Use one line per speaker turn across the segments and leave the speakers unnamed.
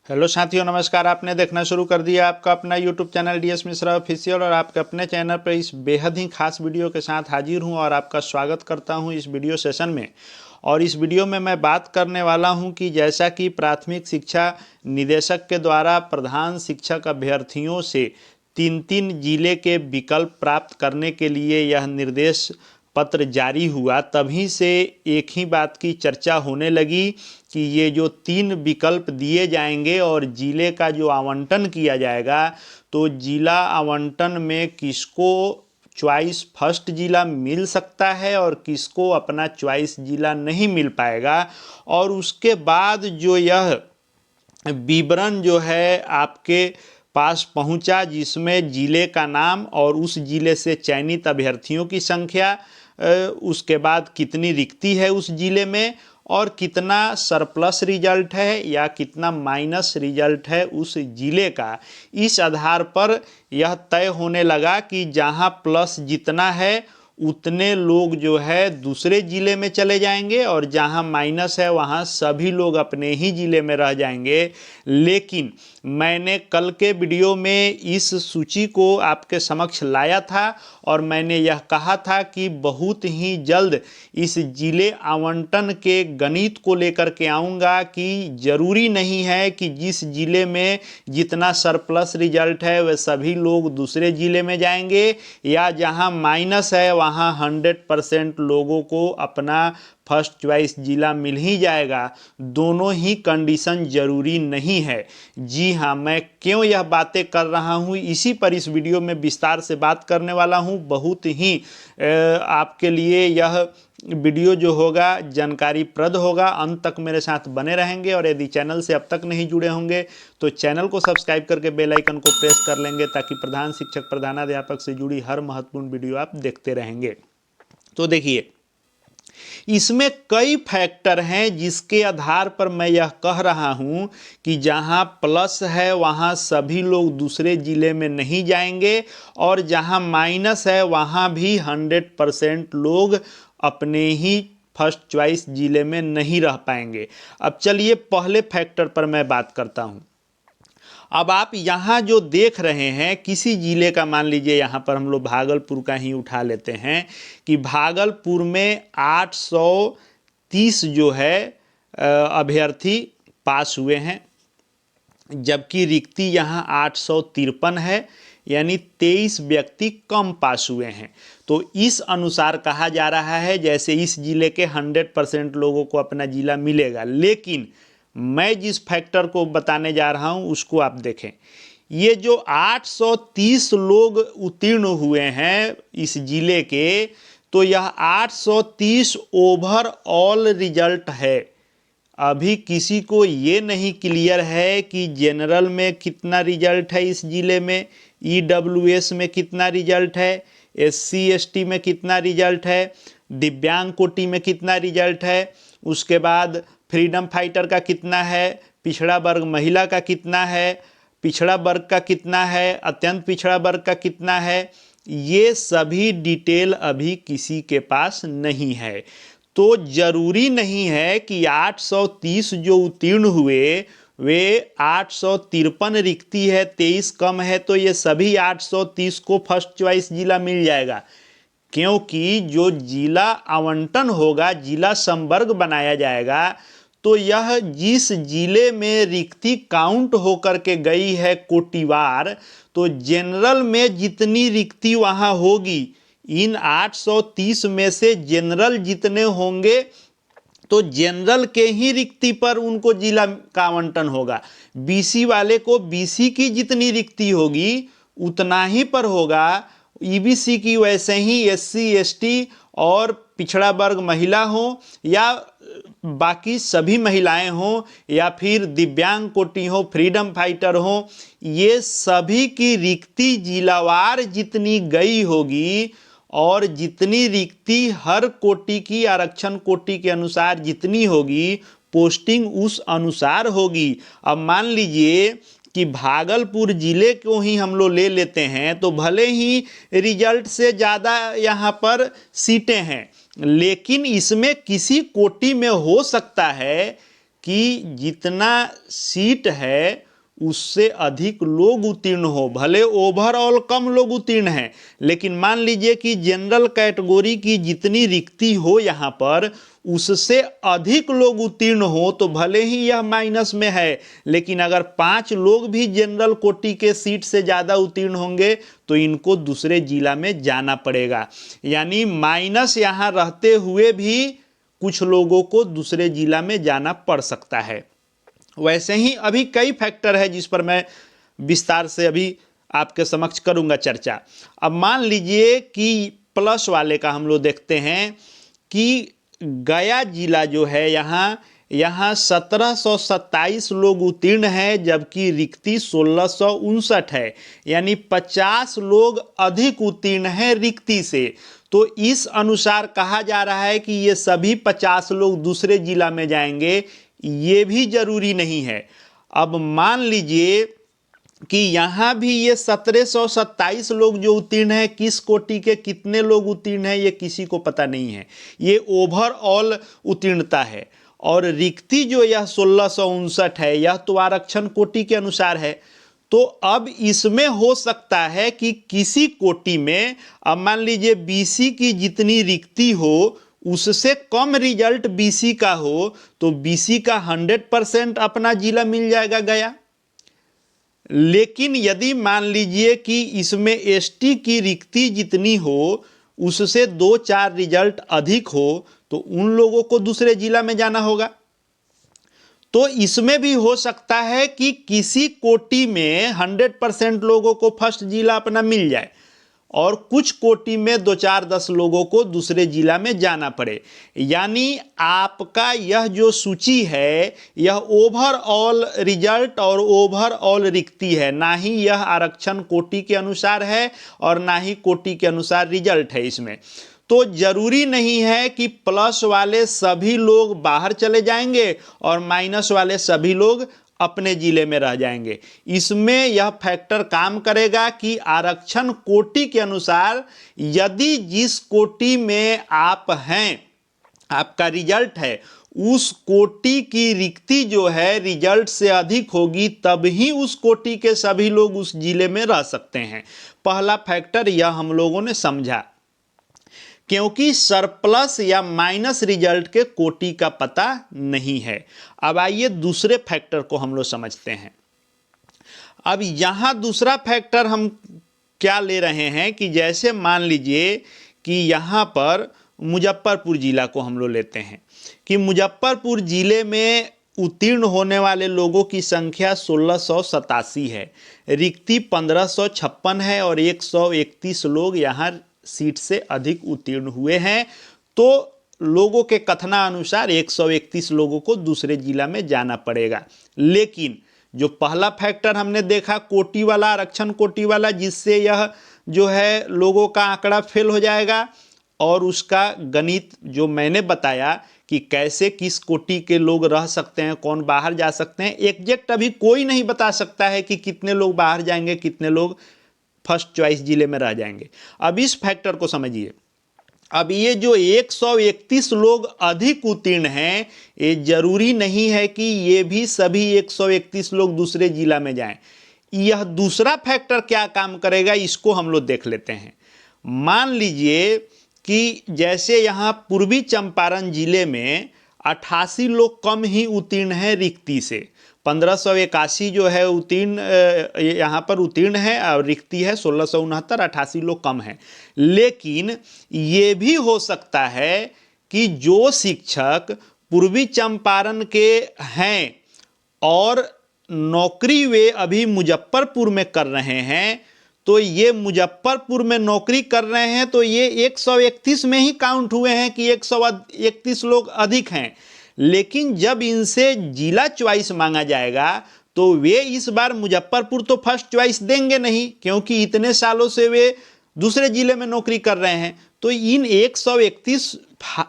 Hello साथियों, नमस्कार। आपने देखना शुरू कर दिया आपका अपना YouTube channel DS Mishra official और आपके अपने चैनल पर इस बेहद ही खास वीडियो के साथ हाजिर हूं और आपका स्वागत करता हूं इस वीडियो सेशन में। और इस वीडियो में मैं बात करने वाला हूं कि जैसा कि प्राथमिक शिक्षा निदेशक के द्वारा प्रधान शिक्षक अभ्यर्थियों से 3-3 जिले के विकल्प प्राप्त करने के लिए यह निर्देश पत्र जारी हुआ, तभी से एक ही बात की चर्चा होने लगी कि ये जो 3 विकल्प दिए जाएंगे और जिले का जो आवंटन किया जाएगा, तो जिला आवंटन में किसको चॉइस फर्स्ट जिला मिल सकता है और किसको अपना चॉइस जिला नहीं मिल पाएगा। और उसके बाद जो यह विवरण जो है आपके पास पहुंचा, जिसमें जिले का नाम और उस जिले से चयनित अभ्यर्थियों की संख्या, उसके बाद कितनी रिक्ति है उस जिले में और कितना सरप्लस रिजल्ट है या कितना माइनस रिजल्ट है उस जिले का। इस आधार पर यह तय होने लगा कि जहां प्लस जितना है उतने लोग जो है दूसरे ज़िले में चले जाएंगे और जहां माइनस है वहां सभी लोग अपने ही ज़िले में रह जाएंगे। लेकिन मैंने कल के वीडियो में इस सूची को आपके समक्ष लाया था और मैंने यह कहा था कि बहुत ही जल्द इस ज़िले आवंटन के गणित को लेकर के आऊँगा कि ज़रूरी नहीं है कि जिस ज़िले में जितना सरप्लस रिजल्ट है वे सभी लोग दूसरे ज़िले में जाएंगे या जहां माइनस है वहां 100% लोगों को अपना फर्स्ट चॉइस जिला मिल ही जाएगा। दोनों ही कंडीशन जरूरी नहीं है। जी हाँ, मैं क्यों यह बातें कर रहा हूँ इसी पर इस वीडियो में विस्तार से बात करने वाला हूँ। बहुत ही आपके लिए यह वीडियो जो होगा जानकारीप्रद होगा। अंत तक मेरे साथ बने रहेंगे और यदि चैनल से अब तक नहीं जुड़े होंगे तो चैनल को सब्सक्राइब करके बेल आइकन को प्रेस कर लेंगे ताकि प्रधान शिक्षक प्रधानाध्यापक से जुड़ी हर महत्वपूर्ण वीडियो आप देखते रहेंगे। तो देखिए, इसमें कई फैक्टर हैं जिसके आधार पर मैं यह कह रहा हूं कि जहां प्लस है वहां सभी लोग दूसरे जिले में नहीं जाएंगे और जहां माइनस है वहां भी 100% लोग अपने ही फर्स्ट चॉइस जिले में नहीं रह पाएंगे। अब चलिए पहले फैक्टर पर मैं बात करता हूं। अब आप यहाँ जो देख रहे हैं किसी जिले का, मान लीजिए यहाँ पर हम लोग भागलपुर का ही उठा लेते हैं कि भागलपुर में 830 जो है अभ्यर्थी पास हुए हैं, जबकि रिक्ति यहाँ 853 है, यानी 23 व्यक्ति कम पास हुए हैं। तो इस अनुसार कहा जा रहा है जैसे इस जिले के 100% लोगों को अपना जिला मिलेगा। लेकिन मैं जिस फैक्टर को बताने जा रहा हूं उसको आप देखें। ये जो 830 लोग उत्तीर्ण हुए हैं इस जिले के, तो यह 830 ओवरऑल रिजल्ट है। अभी किसी को ये नहीं क्लियर है कि जनरल में कितना रिजल्ट है इस जिले में, ईडब्ल्यूएस में कितना रिजल्ट है, एससी एसटी में कितना रिजल्ट है, दिव्यांग कोटि में कितना रिजल्ट है, उसके बाद फ्रीडम फाइटर का कितना है, पिछड़ा वर्ग महिला का कितना है, पिछड़ा वर्ग का कितना है, अत्यंत पिछड़ा वर्ग का कितना है। ये सभी डिटेल अभी किसी के पास नहीं है। तो जरूरी नहीं है कि 830 जो उत्तीर्ण हुए वे 853 रिक्ति है, 23 कम है तो ये सभी 830 को फर्स्ट चॉइस जिला मिल जाएगा। क्योंकि जो जिला आवंटन होगा, जिला संवर्ग बनाया जाएगा, तो यह जिस जिले में रिक्ति काउंट होकर के गई है कोटिवार, तो जनरल में जितनी रिक्ति वहां होगी, इन 830 में से जनरल जितने होंगे तो जनरल के ही रिक्ति पर उनको जिला का आवंटन होगा। बीसी वाले को बीसी की जितनी रिक्ति होगी उतना ही पर होगा। ईबीसी की वैसे ही एससी एसटी और पिछड़ा वर्ग महिला हो या बाकी सभी महिलाएं हों या फिर दिव्यांग कोटि हो, फ्रीडम फाइटर हो, ये सभी की रिक्ति जिलावार जितनी गई होगी और जितनी रिक्ति हर कोटि की आरक्षण कोटि के अनुसार जितनी होगी, पोस्टिंग उस अनुसार होगी। अब मान लीजिए कि भागलपुर जिले को ही हम लोग ले लेते हैं तो भले ही रिजल्ट से ज़्यादा यहाँ पर सीटें हैं, लेकिन इसमें किसी कोटि में हो सकता है कि जितना सीट है उससे अधिक लोग उत्तीर्ण हो। भले ओवरऑल कम लोग उत्तीर्ण हैं, लेकिन मान लीजिए कि जनरल कैटेगरी की जितनी रिक्ति हो यहाँ पर उससे अधिक लोग उत्तीर्ण हो, तो भले ही यह माइनस में है, लेकिन अगर 5 लोग भी जनरल कोटि के सीट से ज़्यादा उत्तीर्ण होंगे तो इनको दूसरे जिला में जाना पड़ेगा। यानी माइनस यहाँ रहते हुए भी कुछ लोगों को दूसरे जिला में जाना पड़ सकता है। वैसे ही अभी कई फैक्टर है जिस पर मैं विस्तार से अभी आपके समक्ष करूंगा चर्चा। अब मान लीजिए कि प्लस वाले का हम लोग देखते हैं कि गया जिला जो है यहाँ 1727 लोग उत्तीर्ण हैं, जबकि रिक्ति 1659 है, यानी 50 लोग अधिक उत्तीर्ण हैं रिक्ति से। तो इस अनुसार कहा जा रहा है कि ये सभी 50 लोग दूसरे जिला में जाएंगे, ये भी जरूरी नहीं है। अब मान लीजिए कि यहाँ भी ये 1727 लोग जो उत्तीर्ण हैं, किस कोटि के कितने लोग उत्तीर्ण हैं ये किसी को पता नहीं है, ये ओवरऑल उत्तीर्णता है। और रिक्ति जो यह 1659 है यह तो आरक्षण कोटि के अनुसार है। तो अब इसमें हो सकता है कि किसी कोटि में, अब मान लीजिए बीसी की जितनी रिक्ति हो उससे कम रिजल्ट बीसी का हो, तो बीसी का 100% अपना जिला मिल जाएगा गया। लेकिन यदि मान लीजिए कि इसमें एसटी की रिक्ति जितनी हो उससे 2-4 रिजल्ट अधिक हो, तो उन लोगों को दूसरे जिला में जाना होगा। तो इसमें भी हो सकता है कि किसी कोटि में 100% लोगों को फर्स्ट जिला अपना मिल जाए और कुछ कोटि में 2-4-10 लोगों को दूसरे जिला में जाना पड़े। यानी आपका यह जो सूची है यह ओवरऑल रिजल्ट और ओवरऑल रिक्ति है, ना ही यह आरक्षण कोटि के अनुसार है और ना ही कोटि के अनुसार रिजल्ट है इसमें। तो जरूरी नहीं है कि प्लस वाले सभी लोग बाहर चले जाएंगे और माइनस वाले सभी लोग अपने जिले में रह जाएंगे। इसमें यह फैक्टर काम करेगा कि आरक्षण कोटि के अनुसार यदि जिस कोटि में आप हैं, आपका रिजल्ट है, उस कोटि की रिक्ति जो है रिजल्ट से अधिक होगी, तब ही उस कोटि के सभी लोग उस जिले में रह सकते हैं। पहला फैक्टर यह हम लोगों ने समझा, क्योंकि सरप्लस या माइनस रिजल्ट के कोटि का पता नहीं है। अब आइए दूसरे फैक्टर को हम लोग समझते हैं। अब यहां दूसरा फैक्टर हम क्या ले रहे हैं कि जैसे मान लीजिए कि यहां पर मुजफ्फरपुर जिला को हम लोग लेते हैं कि मुजफ्फरपुर जिले में उत्तीर्ण होने वाले लोगों की संख्या 1687 है, रिक्ति 1556 है और 131 लोग यहाँ सीट से अधिक उत्तीर्ण हुए हैं। तो लोगों के कथनानुसार 131 लोगों को दूसरे जिला में जाना पड़ेगा। लेकिन जो पहला फैक्टर हमने देखा कोटि वाला, आरक्षण कोटि वाला, जिससे यह जो है लोगों का आंकड़ा फेल हो जाएगा और उसका गणित जो मैंने बताया कि कैसे किस कोटि के लोग रह सकते हैं, कौन बाहर जा सकते हैं, एग्जैक्ट अभी कोई नहीं बता सकता है कि कितने लोग बाहर जाएंगे, कितने लोग फर्स्ट चॉइस जिले में रह जाएंगे। अब इस फैक्टर को समझिए। अब ये जो 131 लोग अधिक उत्तीर्ण हैं, ये जरूरी नहीं है कि ये भी सभी 131 लोग दूसरे जिला में जाएं। यह दूसरा फैक्टर क्या काम करेगा इसको हम लोग देख लेते हैं। मान लीजिए कि जैसे यहाँ पूर्वी चंपारण जिले में 88 लोग कम ही उत्तीर्ण हैं रिक्ति से, 1581 जो है उत्तीर्ण यहाँ पर उत्तीर्ण है और रिक्ति है 1669, 88 लोग कम हैं। लेकिन ये भी हो सकता है कि जो शिक्षक पूर्वी चंपारण के हैं और नौकरी वे अभी मुजफ्फरपुर में कर रहे हैं, तो ये मुजफ्फरपुर में नौकरी कर रहे हैं तो ये 131 में ही काउंट हुए हैं कि 131 लोग अधिक हैं। लेकिन जब इनसे जिला चॉइस मांगा जाएगा तो वे इस बार मुजफ्फरपुर तो फर्स्ट चॉइस देंगे नहीं, क्योंकि इतने सालों से वे दूसरे जिले में नौकरी कर रहे हैं। तो इन 131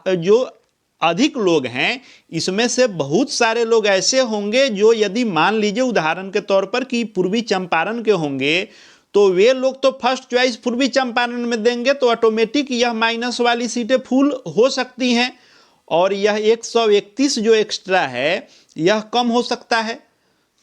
जो अधिक लोग हैं इसमें से बहुत सारे लोग ऐसे होंगे जो यदि मान लीजिए उदाहरण के तौर पर कि पूर्वी चंपारण के होंगे तो वे लोग तो फर्स्ट चॉइस पूर्वी चंपारण में देंगे, तो ऑटोमेटिक यह माइनस वाली सीटें फुल हो सकती हैं और यह 131 जो एक्स्ट्रा है यह कम हो सकता है।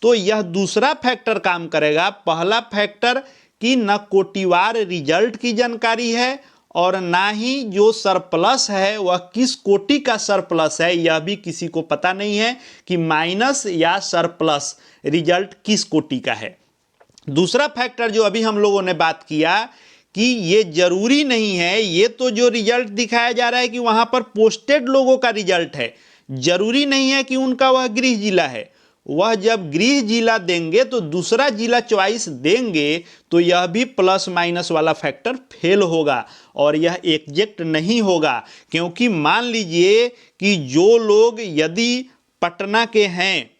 तो यह दूसरा फैक्टर काम करेगा। पहला फैक्टर कि न कोटिवार रिजल्ट की जानकारी है और ना ही जो सरप्लस है वह किस कोटि का सरप्लस है यह भी किसी को पता नहीं है कि माइनस या सरप्लस रिजल्ट किस कोटि का है। दूसरा फैक्टर जो अभी हम लोगों ने बात किया कि ये जरूरी नहीं है, ये तो जो रिजल्ट दिखाया जा रहा है कि वहां पर पोस्टेड लोगों का रिजल्ट है, जरूरी नहीं है कि उनका वह गृह जिला है। वह जब गृह जिला देंगे तो दूसरा जिला चॉइस देंगे तो यह भी प्लस माइनस वाला फैक्टर फेल होगा और यह एग्जैक्ट नहीं होगा। क्योंकि मान लीजिए कि जो लोग यदि पटना के हैं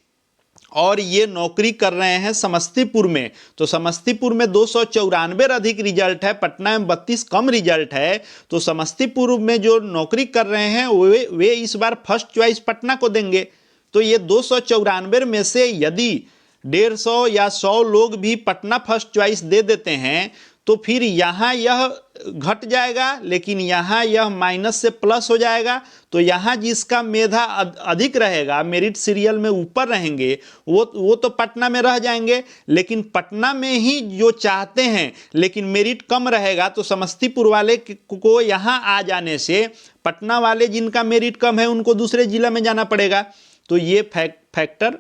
और ये नौकरी कर रहे हैं समस्तीपुर में, तो समस्तीपुर में 294 अधिक रिजल्ट है, पटना में 32 कम रिजल्ट है, तो समस्तीपुर में जो नौकरी कर रहे हैं वे इस बार फर्स्ट चॉइस पटना को देंगे। तो ये 294 में से यदि 150 या 100 लोग भी पटना फर्स्ट चॉइस दे देते हैं तो फिर यहाँ यह घट जाएगा, लेकिन यहाँ यह माइनस से प्लस हो जाएगा। तो यहाँ जिसका मेधा अधिक रहेगा, मेरिट सीरियल में ऊपर रहेंगे, वो तो पटना में रह जाएंगे। लेकिन पटना में ही जो चाहते हैं लेकिन मेरिट कम रहेगा तो समस्तीपुर वाले को यहाँ आ जाने से पटना वाले जिनका मेरिट कम है उनको दूसरे जिला में जाना पड़ेगा। तो ये फैक्टर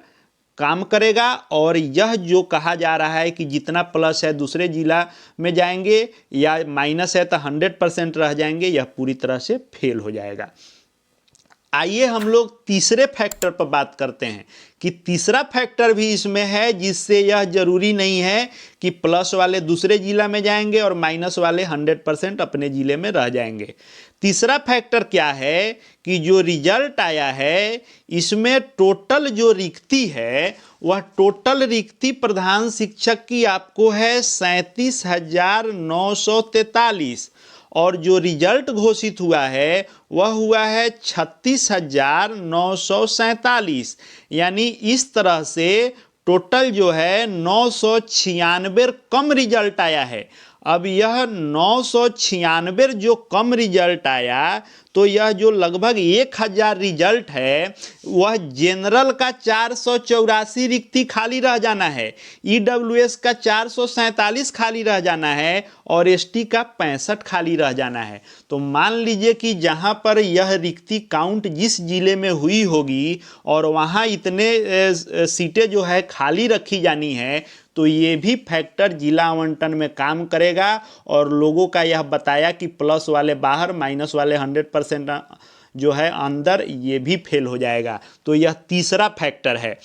काम करेगा और यह जो कहा जा रहा है कि जितना प्लस है दूसरे जिला में जाएंगे या माइनस है तो 100% रह जाएंगे, यह पूरी तरह से फेल हो जाएगा। आइए हम लोग तीसरे फैक्टर पर बात करते हैं कि तीसरा फैक्टर भी इसमें है जिससे यह जरूरी नहीं है कि प्लस वाले दूसरे जिला में जाएंगे और माइनस वाले 100% अपने जिले में रह जाएंगे। तीसरा फैक्टर क्या है कि जो रिजल्ट आया है इसमें टोटल जो रिक्ति है वह टोटल रिक्ति प्रधान शिक्षक की आपको है 37,943 और जो रिजल्ट घोषित हुआ है वह हुआ है 36,947। यानी इस तरह से टोटल जो है 996 कम रिजल्ट आया है। अब यह 996 जो कम रिजल्ट आया तो यह जो लगभग 1000 रिजल्ट है वह जनरल का 484 रिक्ति खाली रह जाना है, ईडब्ल्यूएस का 447 खाली रह जाना है और एसटी का 65 खाली रह जाना है। तो मान लीजिए कि जहां पर यह रिक्ति काउंट जिस जिले में हुई होगी और वहां इतने सीटें जो है खाली रखी जानी है तो ये भी फैक्टर जिला आवंटन में काम करेगा और लोगों का यह बताया कि प्लस वाले बाहर माइनस वाले 100% जो है अंदर, ये भी फेल हो जाएगा। तो यह तीसरा फैक्टर है।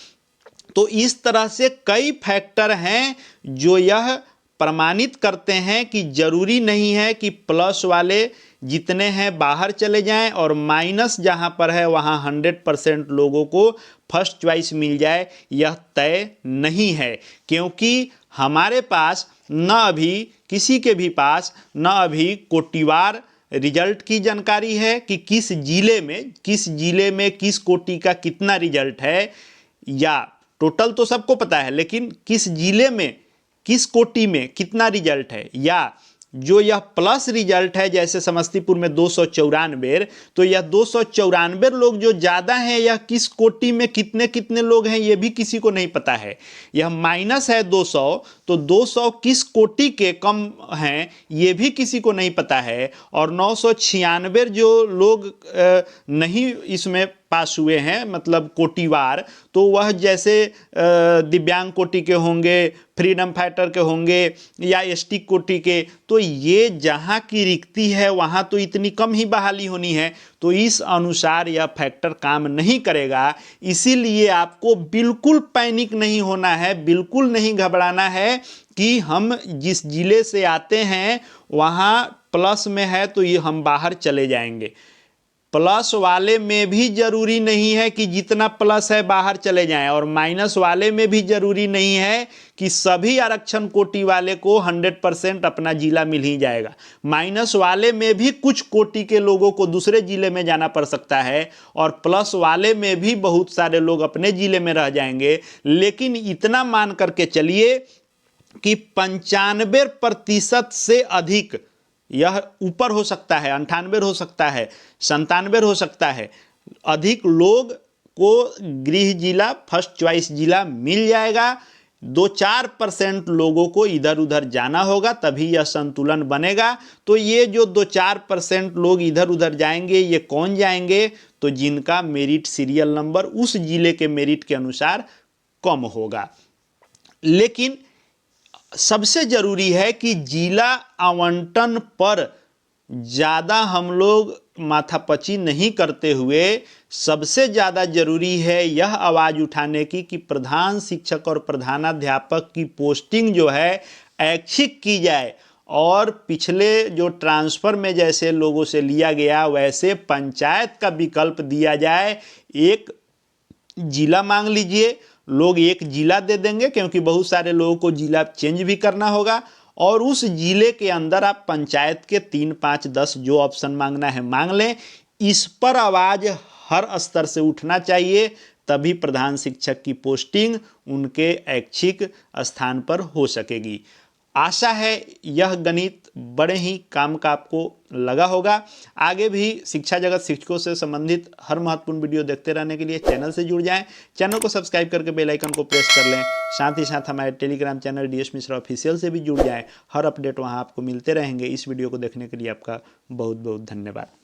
तो इस तरह से कई फैक्टर हैं जो यह प्रमाणित करते हैं कि जरूरी नहीं है कि प्लस वाले जितने हैं बाहर चले जाएं और माइनस जहां पर है वहां 100% लोगों को फर्स्ट चॉइस मिल जाए, यह तय नहीं है। क्योंकि हमारे पास न अभी किसी के भी पास न अभी कोटिवार रिजल्ट की जानकारी है कि किस जिले में किस कोटि का कितना रिजल्ट है, या टोटल तो सबको पता है लेकिन किस जिले में किस कोटि में कितना रिजल्ट है, या जो यह प्लस रिजल्ट है जैसे समस्तीपुर में 294, तो यह 294 लोग जो ज़्यादा हैं यह किस कोटि में कितने कितने लोग हैं ये भी किसी को नहीं पता है। यह माइनस है 200 तो 200 किस कोटि के कम हैं ये भी किसी को नहीं पता है। और 996 जो लोग नहीं इसमें पास हुए हैं मतलब कोटिवार, तो वह जैसे दिव्यांग कोटि के होंगे, फ्रीडम फाइटर के होंगे या एसटी कोटि के, तो ये जहाँ की रिक्ति है वहाँ तो इतनी कम ही बहाली होनी है। तो इस अनुसार यह फैक्टर काम नहीं करेगा। इसीलिए आपको बिल्कुल पैनिक नहीं होना है, बिल्कुल नहीं घबराना है कि हम जिस जिले से आते हैं वहाँ प्लस में है तो ये हम बाहर चले जाएंगे। प्लस वाले में भी जरूरी नहीं है कि जितना प्लस है बाहर चले जाएं और माइनस वाले में भी जरूरी नहीं है कि सभी आरक्षण कोटि वाले को 100% अपना जिला मिल ही जाएगा। माइनस वाले में भी कुछ कोटि के लोगों को दूसरे जिले में जाना पड़ सकता है और प्लस वाले में भी बहुत सारे लोग अपने जिले में रह जाएंगे। लेकिन इतना मान करके चलिए कि 95% से अधिक, यह ऊपर हो सकता है, 98 हो सकता है, 97 हो सकता है, अधिक लोग को गृह जिला फर्स्ट चॉइस जिला मिल जाएगा। 2-4% लोगों को इधर उधर जाना होगा, तभी यह संतुलन बनेगा। तो ये जो 2-4% लोग इधर उधर जाएंगे, ये कौन जाएंगे? तो जिनका मेरिट सीरियल नंबर उस जिले के मेरिट के अनुसार कम होगा। लेकिन सबसे जरूरी है कि जिला आवंटन पर ज़्यादा हम लोग माथापच्ची नहीं करते हुए, सबसे ज़्यादा जरूरी है यह आवाज़ उठाने की कि प्रधान शिक्षक और प्रधानाध्यापक की पोस्टिंग जो है ऐच्छिक की जाए, और पिछले जो ट्रांसफ़र में जैसे लोगों से लिया गया वैसे पंचायत का विकल्प दिया जाए। एक जिला मांग लीजिए, लोग एक जिला दे देंगे, क्योंकि बहुत सारे लोगों को जिला चेंज भी करना होगा, और उस जिले के अंदर आप पंचायत के 3, 5, 10 जो ऑप्शन मांगना है मांग लें। इस पर आवाज़ हर स्तर से उठना चाहिए, तभी प्रधान शिक्षक की पोस्टिंग उनके ऐच्छिक स्थान पर हो सकेगी। आशा है यह गणित बड़े ही काम का आपको लगा होगा। आगे भी शिक्षा जगत, शिक्षकों से संबंधित हर महत्वपूर्ण वीडियो देखते रहने के लिए चैनल से जुड़ जाएं। चैनल को सब्सक्राइब करके बेल आइकन को प्रेस कर लें। साथ ही साथ हमारे Telegram channel DS Mishra official से भी जुड़ जाएं। हर अपडेट वहां आपको मिलते रहेंगे। इस वीडियो को देखने के लिए आपका बहुत बहुत धन्यवाद।